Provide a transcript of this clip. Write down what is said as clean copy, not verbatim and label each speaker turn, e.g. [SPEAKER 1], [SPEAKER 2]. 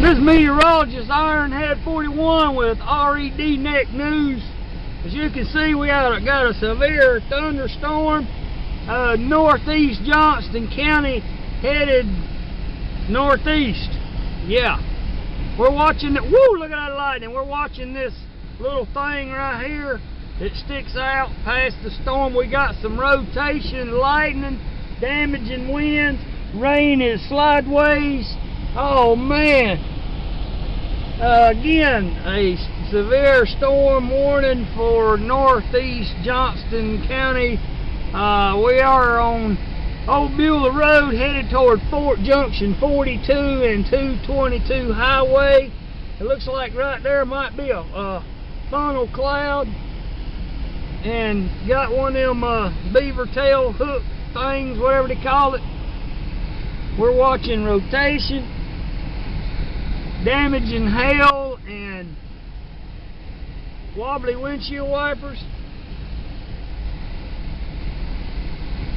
[SPEAKER 1] This is meteorologist Ironhead 41 with RED Neck News. As you can see, we got a severe thunderstorm. Northeast Johnston County headed northeast. Yeah. We're watching it. Woo, look at that lightning. We're watching this little thing right here that sticks out past the storm. We got some rotation, lightning, damaging winds. Rain is sideways. Oh man. Again, a severe storm warning for northeast Johnston County. We are on Old Beulah Road headed toward Fort Junction 42 and 222 highway. It looks like right there might be a funnel cloud, and got one of them beaver tail hook things, whatever they call it. We're watching rotation, damaging hail, and wobbly windshield wipers.